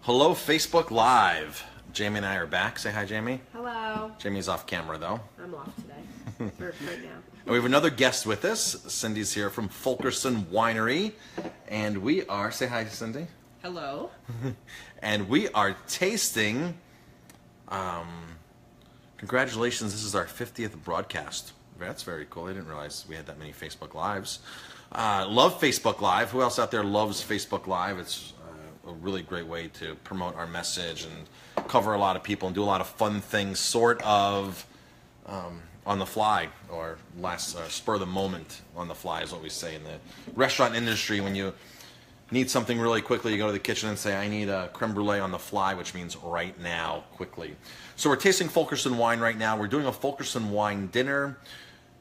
Hello, Facebook Live. Jamie and I are back. Say hi, Jamie. Hello. Jamie's off camera, though. I'm off today. right now. And we have another guest with us. Cindy's here from Fulkerson Winery. And we are, say hi, Cindy. Hello. And we are tasting, congratulations, this is our 50th broadcast. That's very cool. I didn't realize we had that many Facebook Lives. Love Facebook Live. Who else out there loves Facebook Live? It's a really great way to promote our message and cover a lot of people and do a lot of fun things, sort of on the fly, or spur of the moment on the fly is what we say in the restaurant industry. When you need something really quickly, you go to the kitchen and say, I need a creme brulee on the fly, which means right now, quickly. So we're tasting Fulkerson wine right now. We're doing a Fulkerson wine dinner.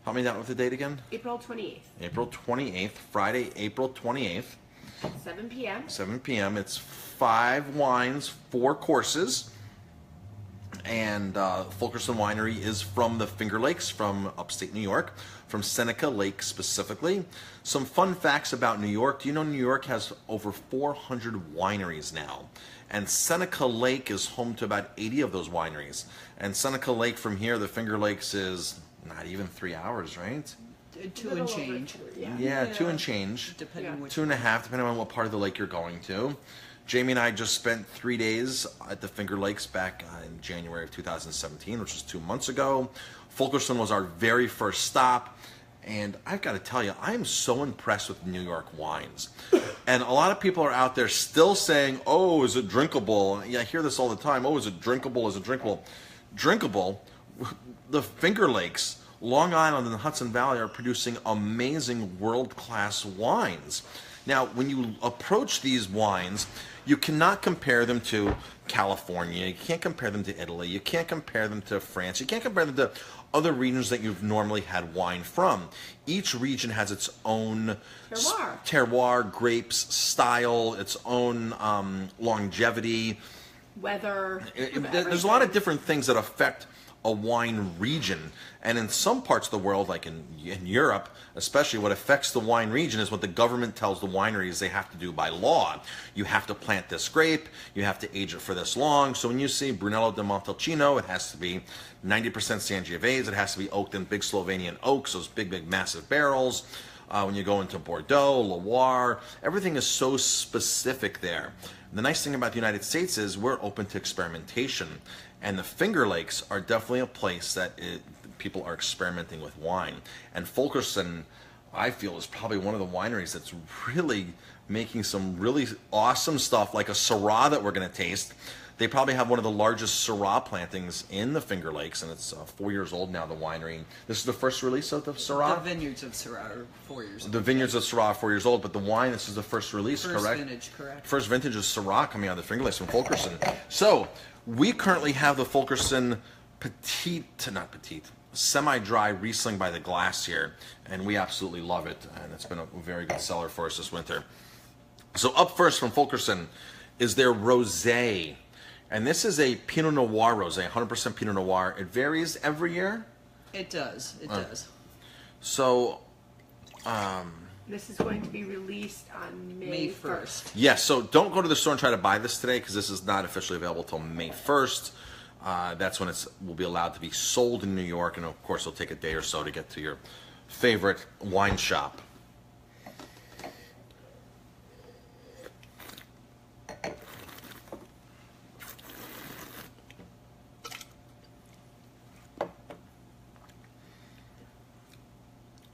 Help me out with the date again? April 28th. April 28th, Friday, April 28th. 7 p.m. 7 p.m. It's 5 wines, 4 courses. And Fulkerson Winery is from the Finger Lakes, from upstate New York, from Seneca Lake specifically. Some fun facts about New York. Do you know New York has over 400 wineries now? And Seneca Lake is home to about 80 of those wineries. And Seneca Lake from here, the Finger Lakes, is not even 3 hours, right? 2 and change. Yeah, 2 and change. Depending which 2.5, depending on what part of the lake you're going to. Jamie and I just spent 3 days at the Finger Lakes back in January of 2017, which was 2 months ago. Fulkerson was our very first stop. And I've got to tell you, I am so impressed with New York wines. And a lot of people are out there still saying, oh, is it drinkable? Yeah, I hear this all the time. Oh, is it drinkable? Is it drinkable? Drinkable. The Finger Lakes, Long Island, and the Hudson Valley are producing amazing world-class wines. Now, when you approach these wines, you cannot compare them to California. You can't compare them to Italy. You can't compare them to France. You can't compare them to other regions that you've normally had wine from. Each region has its own terroir, grapes, style, its own longevity. Weather. There's a lot of different things that affect a wine region, and in some parts of the world, like in Europe especially, what affects the wine region is what the government tells the wineries they have to do by law. You have to plant this grape, you have to age it for this long. So when you see Brunello di Montalcino, it has to be 90% Sangiovese, it has to be oaked in big Slovenian oaks, those big massive barrels. When you go into Bordeaux, Loire, everything is so specific there. The nice thing about the United States is we're open to experimentation. And the Finger Lakes are definitely a place that people are experimenting with wine. And Fulkerson, I feel, is probably one of the wineries that's really making some really awesome stuff, like a Syrah that we're going to taste. They probably have one of the largest Syrah plantings in the Finger Lakes, and it's 4 years old now, the winery. This is the first release of the Syrah? The vineyards of Syrah are 4 years old. The vineyards of Syrah are 4 years old, but the wine, this is the first release, correct? First vintage, correct. First vintage of Syrah coming out of the Finger Lakes from Fulkerson. So, we currently have the Fulkerson semi-dry Riesling by the glass here, and we absolutely love it, and it's been a very good seller for us this winter. So up first from Fulkerson is their Rosé, and this is a Pinot Noir Rosé, 100% Pinot Noir. It varies every year? It does, it does. So, This is going to be released on May 1st. yes, so don't go to the store and try to buy this today, because this is not officially available until May 1st. That's when it will be allowed to be sold in New York, and of course it'll take a day or so to get to your favorite wine shop.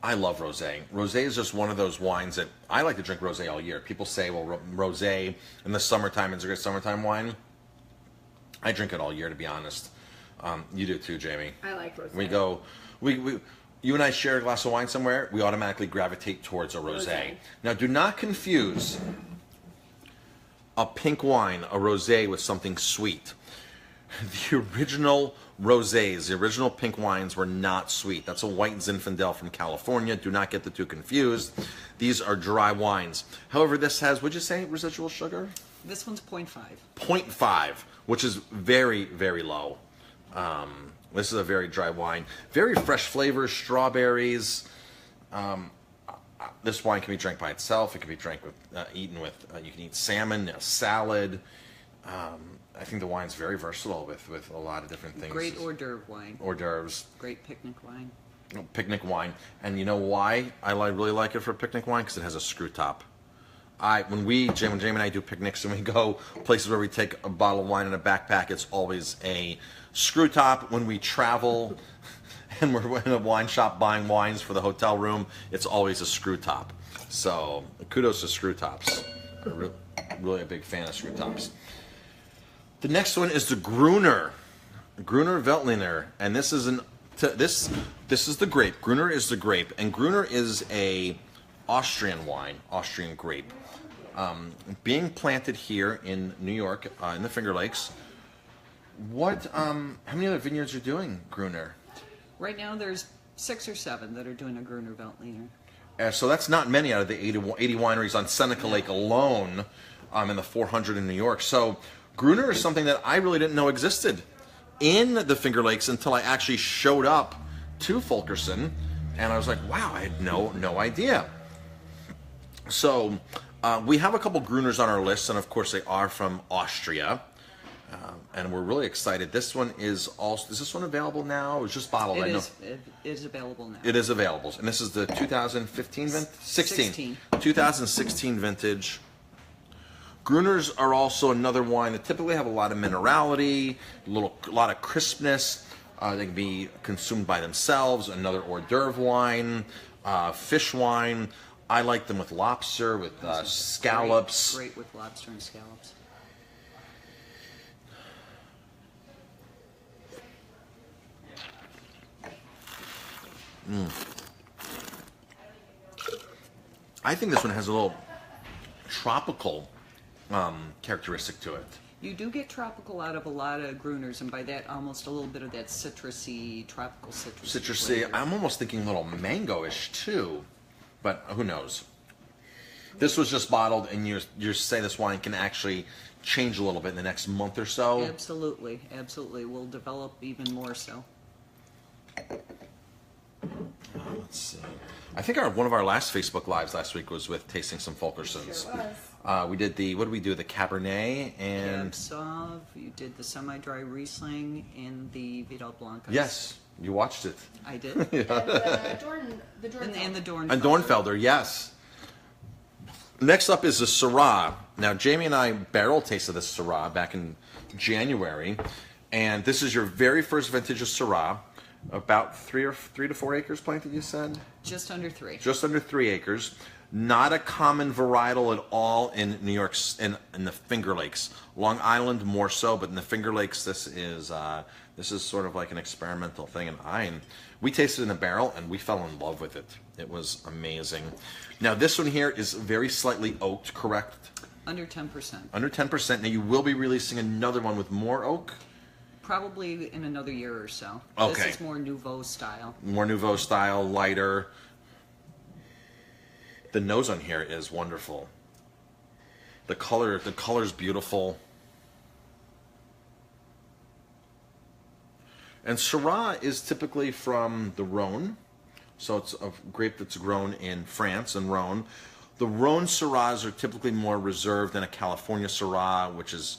I love rosé. Rosé is just one of those wines that I like to drink rosé all year. People say, well, rosé in the summertime is a great summertime wine. I drink it all year, to be honest. You do too, Jamie. I like rosé. You and I share a glass of wine somewhere, we automatically gravitate towards a rosé. Now, do not confuse a pink wine, a rosé, with something sweet. The original rosés, the original pink wines, were not sweet. That's a white Zinfandel from California. Do not get the two confused. These are dry wines. However, this has, would you say, residual sugar? This one's 0.5. 0.5, which is very, very low. This is a very dry wine. Very fresh flavors, strawberries. This wine can be drank by itself. It can be drank with, eaten with, you can eat salmon, a salad. I think the wine's very versatile with a lot of different things. Great hors d'oeuvre wine. Hors d'oeuvres. Great picnic wine. Picnic wine. And you know why really like it for picnic wine? Because it has a screw top. When Jamie and I do picnics and we go places where we take a bottle of wine in a backpack, it's always a screw top. When we travel and we're in a wine shop buying wines for the hotel room, it's always a screw top. So kudos to screw tops. I'm really a big fan of screw tops. The next one is the Gruner Veltliner, and this is this is the grape. Gruner is the grape, and Gruner is a Austrian wine, Austrian grape, being planted here in New York in the Finger Lakes. How many other vineyards are doing Gruner? Right now, there's 6 or 7 that are doing a Gruner Veltliner. So that's not many out of the 80 wineries on Seneca Lake alone, in the 400 in New York. So Gruner is something that I really didn't know existed in the Finger Lakes until I actually showed up to Fulkerson, and I was like, wow, I had no idea. So we have a couple Gruners on our list, and of course they are from Austria, and we're really excited. This one is this one available now? It was just bottled. It is available now. It is available, and this is the 2015 16 2016 vintage. Gruners are also another wine that typically have a lot of minerality, a lot of crispness. They can be consumed by themselves. Another hors d'oeuvre wine, fish wine. I like them with lobster, with scallops. Great with lobster and scallops. I think this one has a little tropical characteristic to it. You do get tropical out of a lot of Gruners, and by that, almost a little bit of that citrusy, tropical citrusy. Citrusy. I'm almost thinking a little mango-ish too, but who knows? This was just bottled, and you say this wine can actually change a little bit in the next month or so. Absolutely, absolutely. Will develop even more so. Let's see. I think one of our last Facebook Lives last week was with tasting some Fulkersons. Sure was. We did what did we do? The Cabernet and... Cab Sauv, you did the semi-dry Riesling and the Vidal Blancas. Yes, you watched it. I did. And the Dornfelder. And the Dornfelder. And Dornfelder, yes. Next up is the Syrah. Now, Jamie and I barrel tasted this Syrah back in January, and this is your very first vintage of Syrah. About 3 to 4 acres planted, you said? Just under 3. Just under 3 acres. Not a common varietal at all in New York, in the Finger Lakes. Long Island more so, but in the Finger Lakes, this is sort of like an experimental thing. And we tasted it in the barrel, and we fell in love with it. It was amazing. Now this one here is very slightly oaked, correct? Under 10%. Under 10%. Now you will be releasing another one with more oak. Probably in another year or so. Okay. This is more Nouveau style. More Nouveau style, lighter. The nose on here is wonderful. The color's beautiful. And Syrah is typically from the Rhone. So it's a grape that's grown in France and Rhone. The Rhone Syrahs are typically more reserved than a California Syrah, which is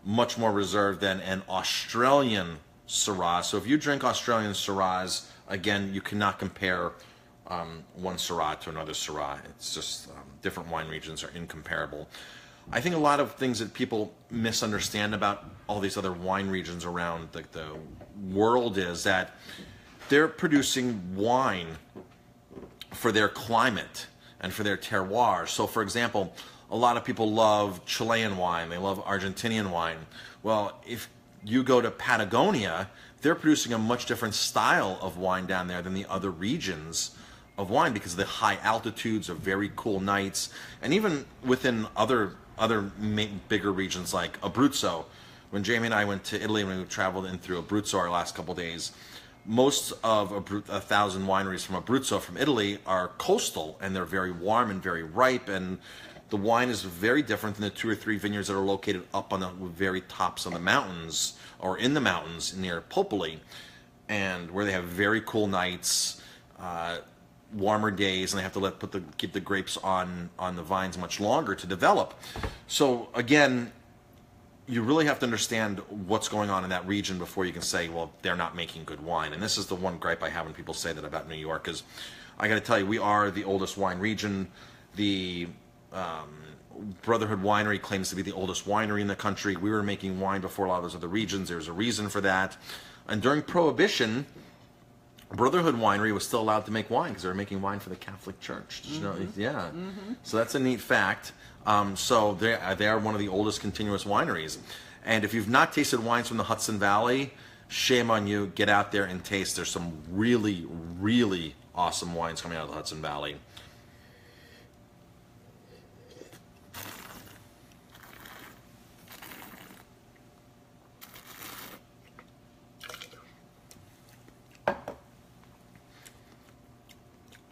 much more reserved than an Australian Syrah. So if you drink Australian Syrahs, again, you cannot compare one Syrah to another Syrah. It's just different wine regions are incomparable. I think a lot of things that people misunderstand about all these other wine regions around the world is that they're producing wine for their climate and for their terroir. So, for example, a lot of people love Chilean wine. They love Argentinian wine. Well, if you go to Patagonia, they're producing a much different style of wine down there than the other regions of wine because of the high altitudes of very cool nights. And even within other bigger regions like Abruzzo, when Jamie and I went to Italy and we traveled in through Abruzzo our last couple days, most of 1,000 wineries from Abruzzo from Italy are coastal, and they're very warm and very ripe, and the wine is very different than the 2 or 3 vineyards that are located up on the very tops of the mountains or in the mountains near Popoli, and where they have very cool nights, warmer days, and they have to keep the grapes on the vines much longer to develop. So again, you really have to understand what's going on in that region before you can say, well, they're not making good wine. And this is the one gripe I have when people say that about New York is, I got to tell you, we are the oldest wine region. The Brotherhood Winery claims to be the oldest winery in the country. We were making wine before a lot of those other regions. There's a reason for that. And during Prohibition, Brotherhood Winery was still allowed to make wine because they were making wine for the Catholic Church. Did you know? Yeah. So that's a neat fact. So they are one of the oldest continuous wineries. And if you've not tasted wines from the Hudson Valley, shame on you. Get out there and taste. There's some really, really awesome wines coming out of the Hudson Valley.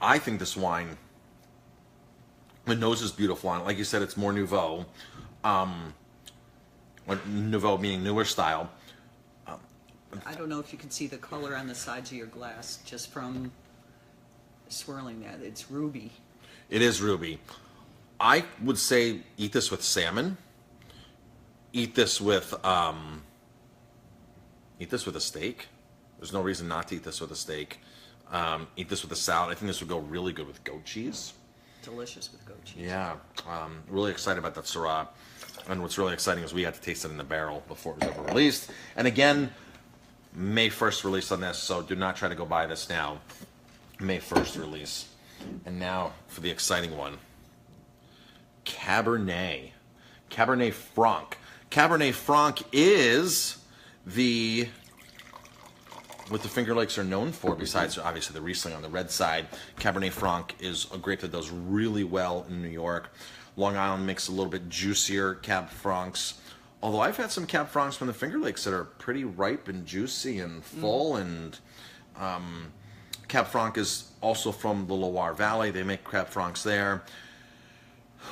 I think this wine, the nose is beautiful on it. Like you said, it's more Nouveau. Nouveau meaning newer style. I don't know if you can see the color on the sides of your glass just from swirling that. It's ruby. It is ruby. I would say eat this with salmon. Eat this with a steak. There's no reason not to eat this with a steak. Eat this with a salad. I think this would go really good with goat cheese. Delicious with goat cheese. Yeah. Really excited about that Syrah. And what's really exciting is we got to taste it in the barrel before it was ever released. And again, May 1st release on this, so do not try to go buy this now. May 1st release. And now for the exciting one. Cabernet. Cabernet Franc. Cabernet Franc is what the Finger Lakes are known for, besides obviously the Riesling on the red side. Cabernet Franc is a grape that does really well in New York. Long Island makes a little bit juicier Cab Francs. Although I've had some Cab Francs from the Finger Lakes that are pretty ripe and juicy and full. And Cab Franc is also from the Loire Valley. They make Cab Francs there.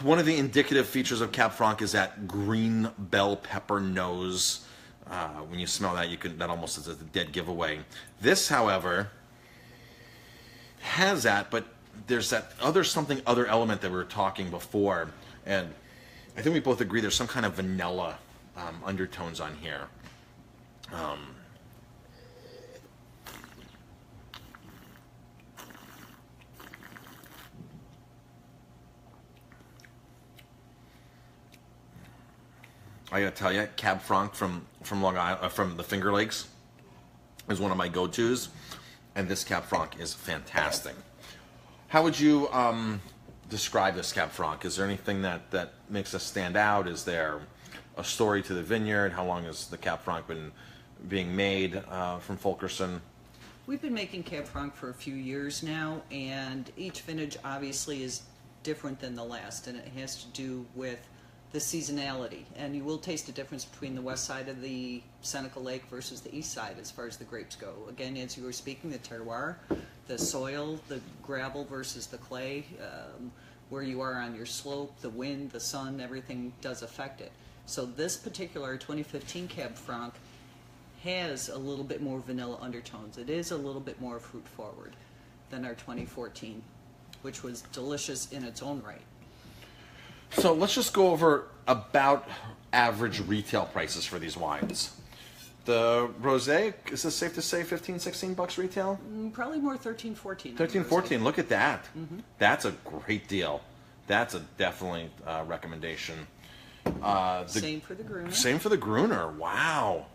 One of the indicative features of Cab Franc is that green bell pepper nose. When you smell that, that almost is a dead giveaway. This, however, has that, but there's that other element that we were talking before, and I think we both agree there's some kind of vanilla undertones on here. I gotta tell you, Cab Franc from Long Island, from the Finger Lakes, is one of my go-tos, and this Cab Franc is fantastic. How would you describe this Cab Franc? Is there anything that makes us stand out? Is there a story to the vineyard? How long has the Cab Franc been being made from Fulkerson? We've been making Cab Franc for a few years now, and each vintage obviously is different than the last, and it has to do with the seasonality. And you will taste a difference between the west side of the Seneca Lake versus the east side as far as the grapes go. Again, as you were speaking, the terroir, the soil, the gravel versus the clay, where you are on your slope, the wind, the sun, everything does affect it. So this particular 2015 Cab Franc has a little bit more vanilla undertones. It is a little bit more fruit forward than our 2014, which was delicious in its own right. So let's just go over about average retail prices for these wines. The rosé, is this safe to say $15-16 retail? Probably more 13-14. 13-14, look at that. That's a great deal. That's a definitely recommendation. Same for the Gruner. Same for the Gruner, wow.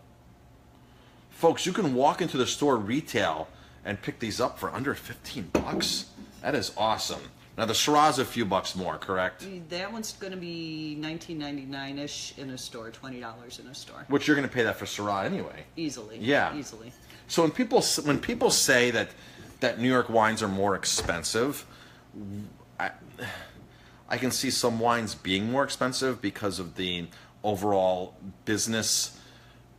Folks, you can walk into the store retail and pick these up for under $15. That is awesome. Now the Syrah's a few bucks more, correct? That one's going to be $19.99-ish in a store, $20 in a store. Which you're going to pay that for Syrah anyway. Easily. Yeah. Easily. So when people say that New York wines are more expensive, I can see some wines being more expensive because of the overall business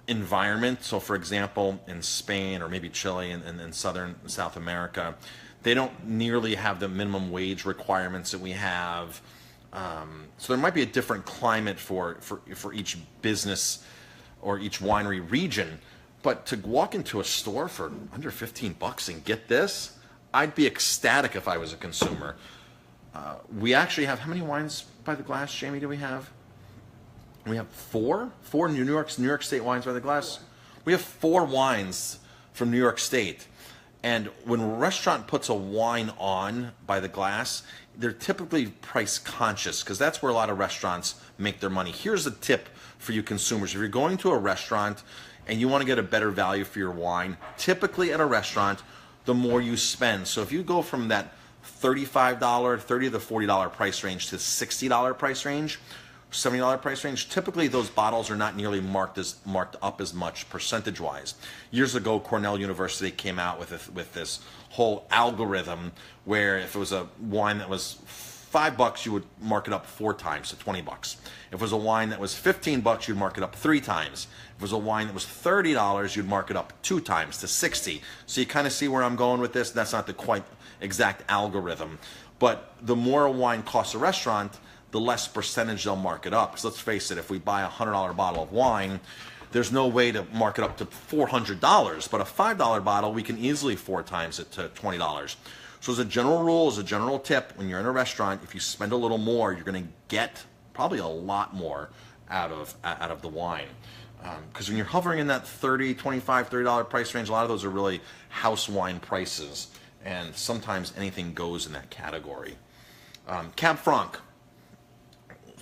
environment. So for example, in Spain or maybe Chile and South America, they don't nearly have the minimum wage requirements that we have. So there might be a different climate for each business or each winery region. But to walk into a store for under $15 and get this, I'd be ecstatic if I was a consumer. We actually have, how many wines by the glass, Jamie, do we have? We have four New York State wines by the glass. We have 4 wines from New York State. And when a restaurant puts a wine on by the glass, they're typically price conscious because that's where a lot of restaurants make their money. Here's a tip for you consumers. If you're going to a restaurant and you want to get a better value for your wine, typically at a restaurant, the more you spend. So if you go from that $35, $30 to $40 price range to $60 price range, $70 price range, typically those bottles are not nearly marked up as much percentage-wise. Years ago, Cornell University came out with this whole algorithm where if it was a wine that was $5, you would mark it up 4 times to $20. If it was a wine that was $15, you'd mark it up 3 times. If it was a wine that was $30, you'd mark it up 2 times to $60. So you kind of see where I'm going with this. That's not the quite exact algorithm. But the more a wine costs a restaurant, the less percentage they'll mark it up. Because let's face it, if we buy a $100 bottle of wine, there's no way to mark it up to $400. But a $5 bottle, we can easily 4 times it to $20. So as a general rule, as a general tip, when you're in a restaurant, if you spend a little more, you're going to get probably a lot more out of the wine. Because when you're hovering in that $30, $25, $30 price range, a lot of those are really house wine prices. And sometimes anything goes in that category. Cab Franc.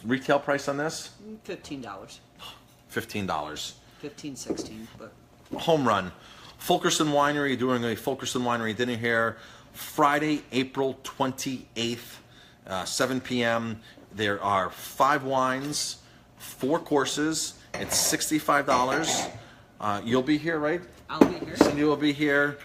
Retail price on this? $15. $15. $15, $16, but Home run. Fulkerson Winery doing a Fulkerson Winery dinner here Friday, April 28th, 7 p.m. There are 5 wines, 4 courses. It's $65. You'll be here, right? I'll be here. Cindy will be here.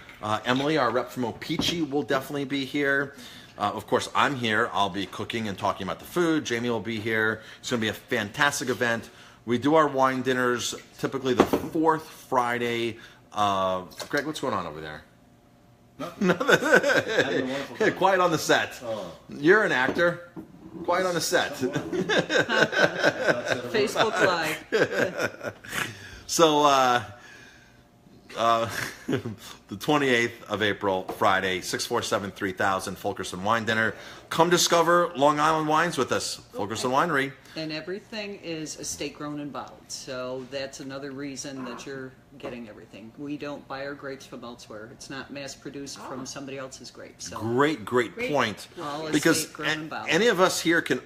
Emily, our rep from Opeachy, will definitely be here. Of course, I'm here. I'll be cooking and talking about the food. Jamie will be here. It's going to be a fantastic event. We do our wine dinners typically the 4th Friday. Greg, what's going on over there? Nothing. Hey, quiet on the set. Oh. You're an actor. Quiet on the set. Facebook Live. So, the 28th of April, Friday, 647-3000, Fulkerson Wine Dinner. Come discover Long Island wines with us, Fulkerson Winery. And everything is estate grown and bottled, so that's another reason that you're getting everything. We don't buy our grapes from elsewhere. It's not mass produced from somebody else's grapes. So. Great point. All Because estate grown and bottled. any of us here can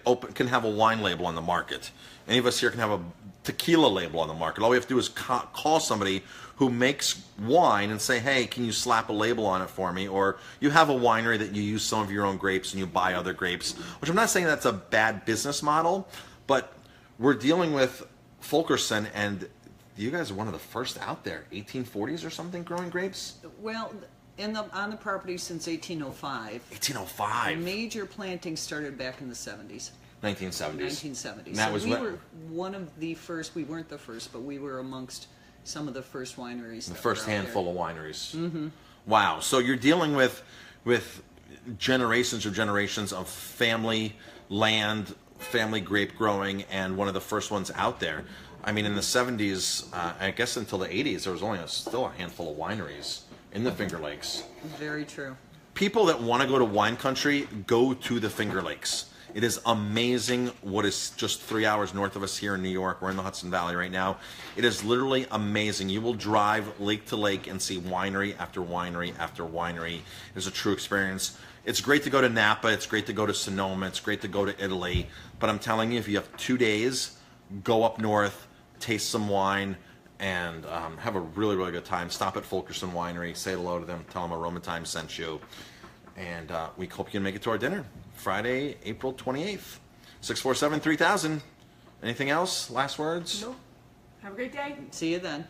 have a wine label on the market. Any of us here can have a tequila label on the market. All we have to do is call somebody who makes wine and say, hey, can you slap a label on it for me? Or you have a winery that you use some of your own grapes and you buy other grapes, which I'm not saying that's a bad business model, but we're dealing with Fulkerson, and you guys are one of the first out there, 1840s or something, growing grapes? Well, on the property since 1805. 1805. Major planting started back in the 70s. 1970s. 1970s. And that so was we when- were one of the first. We weren't the first, but we were amongst some of the first wineries. The that first were out handful there. of wineries. Mm-hmm. Wow. So you're dealing with generations of family land, family grape growing, and one of the first ones out there. I mean, in the 70s, I guess until the 80s, there was only still a handful of wineries in the Finger Lakes. Very true. People that want to go to wine country, go to the Finger Lakes. It is amazing what is just 3 hours north of us here in New York. We're in the Hudson Valley right now. It is literally amazing. You will drive lake to lake and see winery after winery after winery. It is a true experience. It's great to go to Napa. It's great to go to Sonoma. It's great to go to Italy. But I'm telling you, if you have 2 days, go up north, taste some wine, and have a really, really good time. Stop at Fulkerson Winery. Say hello to them. Tell them Aroma Thyme sent you. And we hope you can make it to our dinner. Friday, April 28th. 647-3000. Anything else? Last words? No. Have a great day. See you then.